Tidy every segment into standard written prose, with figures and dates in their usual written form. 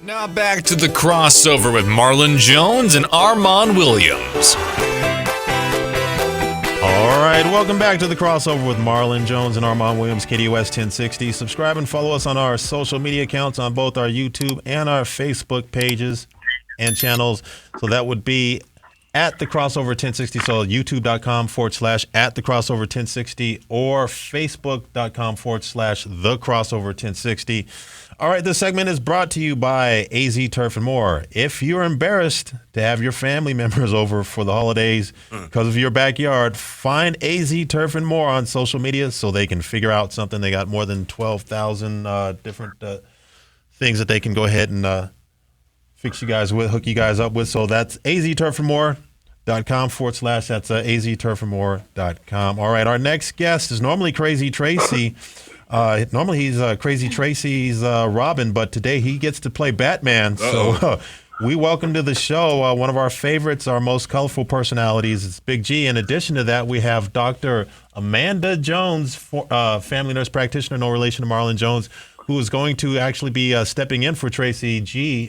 Now back to the crossover with Marlon Jones and Armon Williams. All right, welcome back to the crossover with Marlon Jones and Armon Williams, KDUS 1060. Subscribe and follow us on our social media accounts on both our YouTube and our Facebook pages and channels. So that would be at the crossover 1060. So youtube.com/at the crossover 1060 or facebook.com/the crossover 1060. All right, this segment is brought to you by AZ Turf and More. If you're embarrassed to have your family members over for the holidays because of your backyard, find AZ Turf and More on social media so they can figure out something. They got more than 12,000 different things that they can go ahead and fix you guys with, hook you guys up with. So that's azturfandmore.com / that's azturfandmore.com. All right, our next guest is normally Crazy Tracy. Normally he's Crazy Tracy's Robin, but today he gets to play Batman. So we welcome to the show one of our favorites, our most colorful personalities. It's Big G. In addition to that, we have Dr. Amanda Jones, family nurse practitioner, no relation to Marlon Jones, who is going to actually be stepping in for Tracy G.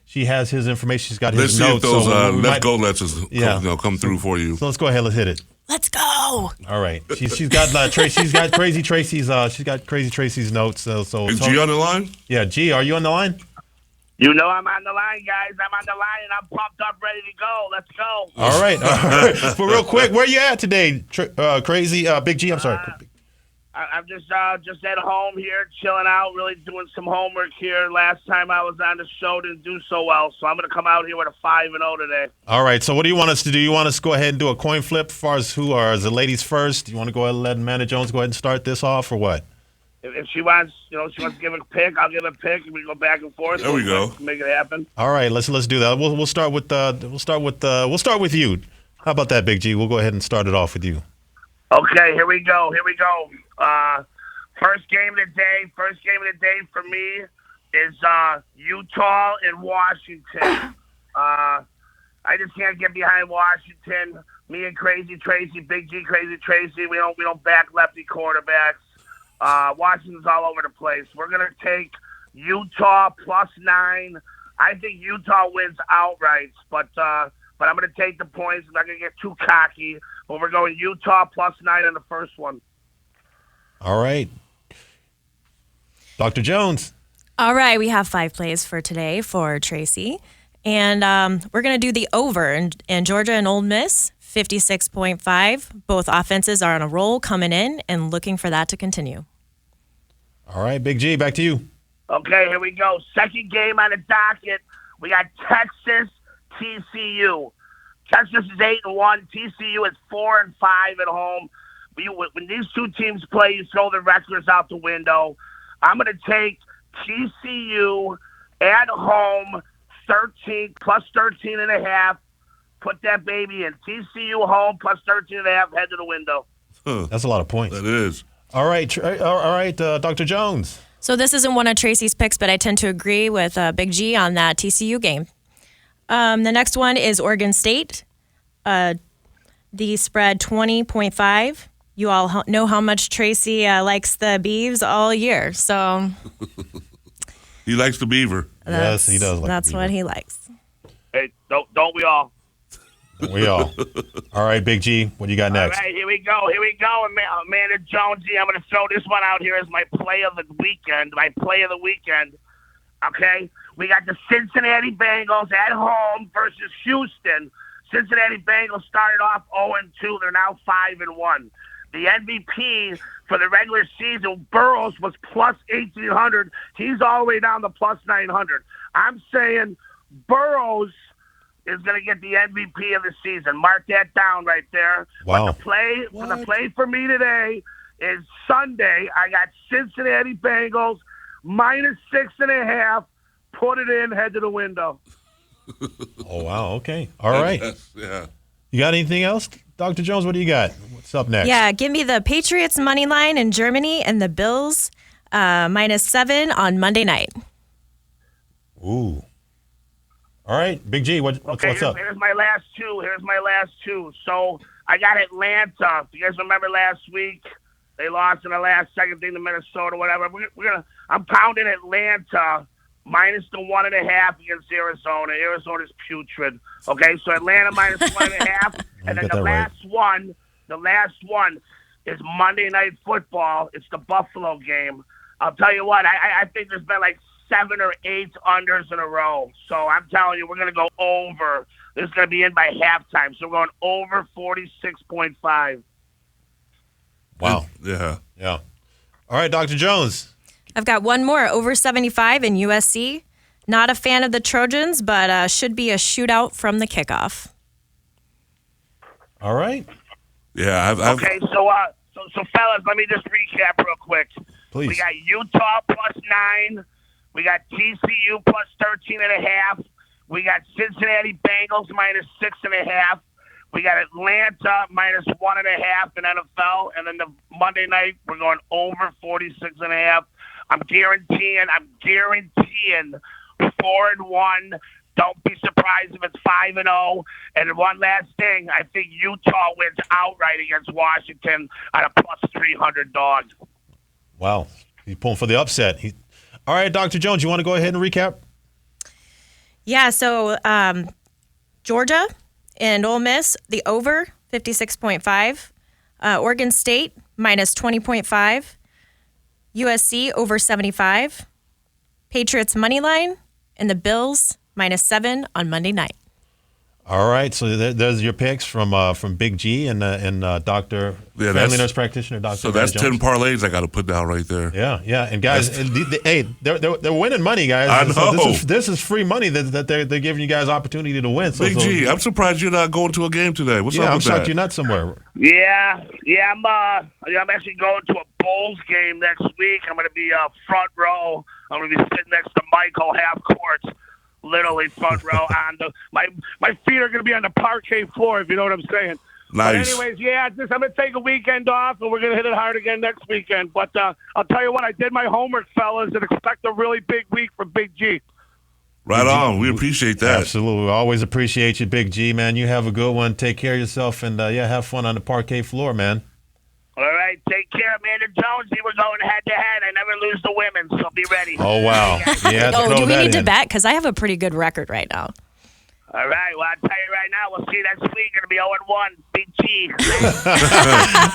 She has his information. She's got his notes. Let's see if those Let's Go letters come through for you. So let's go ahead. Let's hit it. Let's go. All right. She's got Crazy Tracy's notes. So is G on the line? Yeah, G, are you on the line? You know I'm on the line, guys. I'm on the line, and I'm pumped up, ready to go. Let's go. All right. But real quick, where you at today, Crazy? Big G, I'm sorry. I'm just at home here, chilling out, really doing some homework here. Last time I was on the show, didn't do so well, so I'm going to come out here with a 5-0 today. All right, so what do you want us to do? You want us to go ahead and do a coin flip as far as who are the ladies first? You want to go ahead and let Amanda Jones go ahead and start this off, or what? If she wants, to give a pick, I'll give a pick, and we go back and forth. There we go. Make it happen. All right, let's do that. We'll start with you. How about that, Big G? We'll go ahead and start it off with you. Okay, here we go. First game of the day for me is Utah and Washington. I just can't get behind Washington. Me and Crazy Tracy, Big G, Crazy Tracy, we don't back lefty quarterbacks. Washington's all over the place. We're gonna take Utah +9. I think Utah wins outright, but I'm gonna take the points. I'm not gonna get too cocky, but we're going Utah +9 in the first one. All right. Dr. Jones. All right, we have 5 plays for today for Tracy. And we're going to do the over in Georgia and Ole Miss, 56.5. Both offenses are on a roll coming in and looking for that to continue. All right, Big G, back to you. Okay, here we go. Second game on the docket. We got Texas, TCU. Texas is 8-1. TCU is 4-5 at home. When these two teams play, you throw the records out the window. I'm going to take TCU at home, +13.5. Put that baby in. TCU home, +13.5. Head to the window. That's a lot of points. That is. All right, Dr. Jones. So this isn't one of Tracy's picks, but I tend to agree with Big G on that TCU game. The next one is Oregon State. The spread 20.5. You all know how much Tracy likes the Beavs all year, so he likes the Beaver. Yes, he does. That's what he likes. Hey, don't we all? We all. All right, Big G, what do you got next? All right, here we go. Amanda Jonesy, I'm going to throw this one out here as my play of the weekend. Okay, we got the Cincinnati Bengals at home versus Houston. Cincinnati Bengals started off 0-2. They're now 5-1. The MVP for the regular season, Burrows, was +1,800. He's all the way down to +900. I'm saying Burrows is going to get the MVP of the season. Mark that down right there. Wow. But the play for me today is Sunday. I got Cincinnati Bengals -6.5. Put it in, head to the window. Oh, wow. Okay. All right. Yeah. You got anything else? Dr. Jones, what do you got? What's up next? Yeah, give me the Patriots money line in Germany and the Bills -7 on Monday night. Ooh. All right, Big G, what's up? Here's my last two. So I got Atlanta. If you guys remember last week, they lost in the last second thing to Minnesota, whatever. I'm pounding Atlanta minus the 1.5 against Arizona. Arizona's putrid. Okay, so Atlanta minus 1.5, and then the last one is Monday Night Football. It's the Buffalo game. I'll tell you what, I think there's been like 7 or 8 unders in a row. So I'm telling you, we're going to go over. This is going to be in by halftime. So we're going over 46.5. Wow. Yeah. Yeah. All right, Dr. Jones. I've got one more, over 75 in USC. Not a fan of the Trojans, but should be a shootout from the kickoff. All right. Yeah. Okay, so fellas, let me just recap real quick. Please. We got Utah plus 9. We got TCU plus 13.5. We got Cincinnati Bengals minus 6.5. We got Atlanta minus 1.5 in NFL. And then the Monday night, we're going over 46.5. I'm guaranteeing 4-1. Don't be surprised if it's 5-0. And one last thing, I think Utah wins outright against Washington on a plus 300 dog. Wow. He's pulling for the upset. All right, Dr. Jones, you want to go ahead and recap? Yeah, so Georgia and Ole Miss, the over, 56.5. Oregon State, minus 20.5. USC, over 75. Patriots money line, and the Bills, minus 7 on Monday night. All right, so there's your picks from Big G and Dr. Family Nurse Practitioner, Dr. So that's Jones. 10 parlays I got to put down right there. Yeah. And guys, hey, they're winning money, guys. I know. So this is free money that they're giving you guys opportunity to win. So, Big G, I'm surprised you're not going to a game today. What's up I'm with shocked that? you're not somewhere. Yeah. I'm actually going to a Bulls game next week. I'm going to be front row. I'm going to be sitting next to Michael half court. Literally front row on my feet are going to be on the parquet floor, if you know what I'm saying. Nice. But anyways, I'm going to take a weekend off, and we're going to hit it hard again next weekend. But I'll tell you what, I did my homework, fellas, and expect a really big week from Big G. Right on. We appreciate that. Absolutely. We always appreciate you, Big G, man. You have a good one. Take care of yourself, and have fun on the parquet floor, man. All right, take care, Amanda Jones. We're going head-to-head. I never lose the women, so be ready. Oh, wow. Yeah, do we need to bet? Because I have a pretty good record right now. All right, well, I'll tell you right now, we'll see you next week. It'll be 0-1. Big G.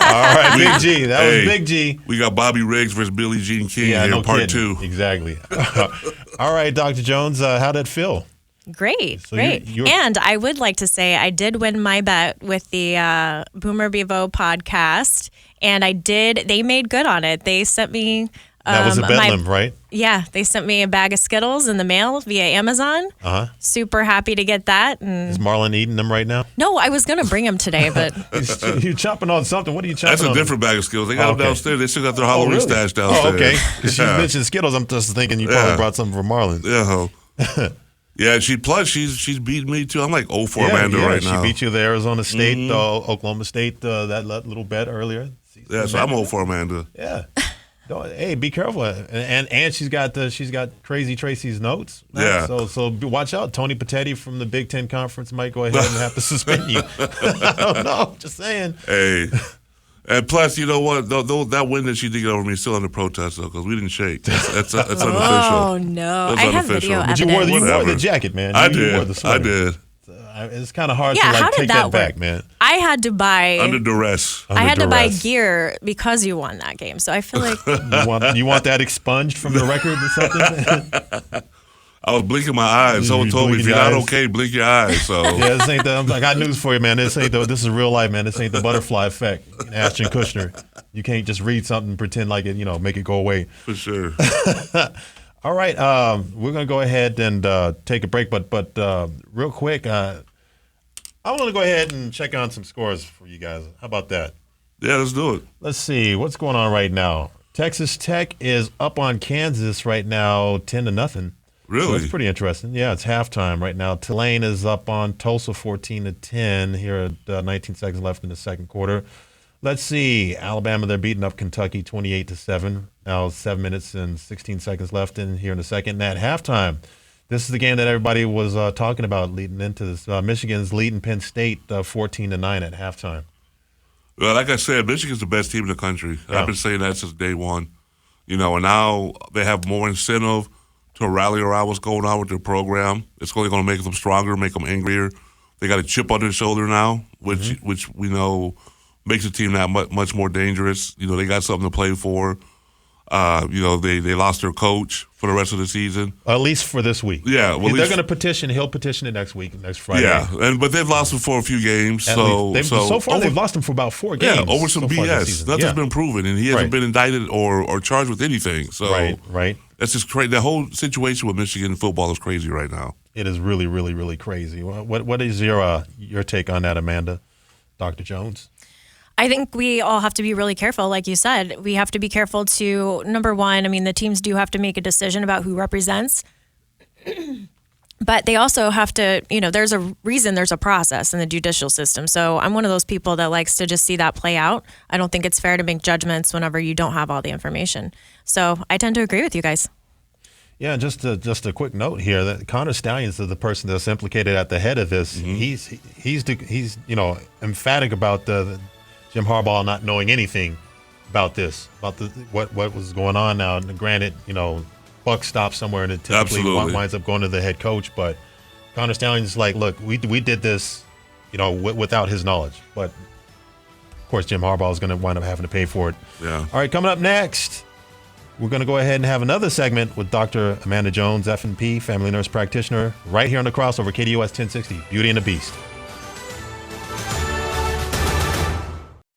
All right, Big G. That was Big G. We got Bobby Riggs versus Billie Jean King here, part 2. Exactly. All right, Dr. Jones, how'd it feel? Great. you're- And I would like to say I did win my bet with the Boomer Bevo podcast, and they made good on it. They sent me... That was a Bedlam, right? Yeah, they sent me a bag of Skittles in the mail via Amazon. Uh-huh. Super happy to get that. Is Marlon eating them right now? No, I was going to bring them today, but... You're chopping on something. What are you chopping on? That's a different bag of Skittles. They got them downstairs. They still got their Halloween stash downstairs. Oh, okay. She mentioned Skittles. I'm just thinking you probably brought something for Marlon. Yeah. Yeah, she's beating me too. I'm like 0-4 Amanda right now. She beat you the Arizona State, Oklahoma State, that little bet earlier. Yeah, so I'm 0-4 Amanda. Yeah. Hey, be careful, and she's got Crazy Tracy's notes. Yeah. So watch out. Tony Patetti from the Big Ten Conference might go ahead and have to suspend you. I don't know. Just saying. Hey, and plus, you know what? That win that she did get over me is still under protest though, because we didn't shake. That's unofficial. Oh no! That's I have unofficial. video But evidence. you wore the jacket, man. I You wore the did. sweater. I did. It's kind of hard Yeah, to how did take that that back, work? man. I had to buy. Under duress. I had to buy duress. gear because you won that game. So I feel like You want that expunged from the record or something? I was blinking my eyes. Someone told me if you're not okay, blink your eyes. So Yeah, this ain't the. I got news for you, man. This is real life, man. This ain't the butterfly effect. Ashton Kutcher. You can't just read something and pretend like it, make it go away. for sure. All right, we're gonna go ahead and take a break, but real quick, I want to go ahead and check on some scores for you guys. How about that? Yeah, let's do it. Let's see what's going on right now. Texas Tech is up on Kansas right now, 10-0. Really? So that's pretty interesting. Yeah, it's halftime right now. Tulane is up on Tulsa 14-10 here at 19 seconds left in the second quarter. Let's see. Alabama, they're beating up Kentucky 28-7. Now 7 minutes and 16 seconds left in here in the second. And at halftime, this is the game that everybody was talking about leading into this. Michigan's leading Penn State 14-9 at halftime. Well, like I said, Michigan's the best team in the country. Yeah. I've been saying that since day one. And now they have more incentive to rally around what's going on with their program. It's only going to make them stronger, make them angrier. They got a chip on their shoulder now, which we know makes the team that much more dangerous. They got something to play for. They lost their coach for the rest of the season. At least for this week. Yeah. Well, they're going to petition. He'll petition it next week, next Friday. Yeah, but they've lost him for a few games. So far, they've lost him for about 4 games. Yeah, over some BS. Nothing's been proven, and he hasn't been indicted or charged with anything. So right. That's just crazy. The whole situation with Michigan football is crazy right now. It is really, really, really crazy. What is your take on that, Amanda? Dr. Jones? I think we all have to be really careful. Like you said, we have to be careful to, number one, I mean, the teams do have to make a decision about who represents. But they also have to, there's a reason there's a process in the judicial system. So I'm one of those people that likes to just see that play out. I don't think it's fair to make judgments whenever you don't have all the information. So I tend to agree with you guys. Yeah, just a quick note here that Connor Stalions is the person that's implicated at the head of this. Mm-hmm. He's emphatic about the Jim Harbaugh not knowing anything about this, about what was going on now. And granted, buck stops somewhere and it typically winds up going to the head coach. But Connor Stalions is like, look, we did this, without his knowledge. But of course, Jim Harbaugh is going to wind up having to pay for it. Yeah. All right, coming up next, we're going to go ahead and have another segment with Dr. Amanda Jones, FNP, family nurse practitioner, right here on the crossover, KDUS 1060, Beauty and the Beast.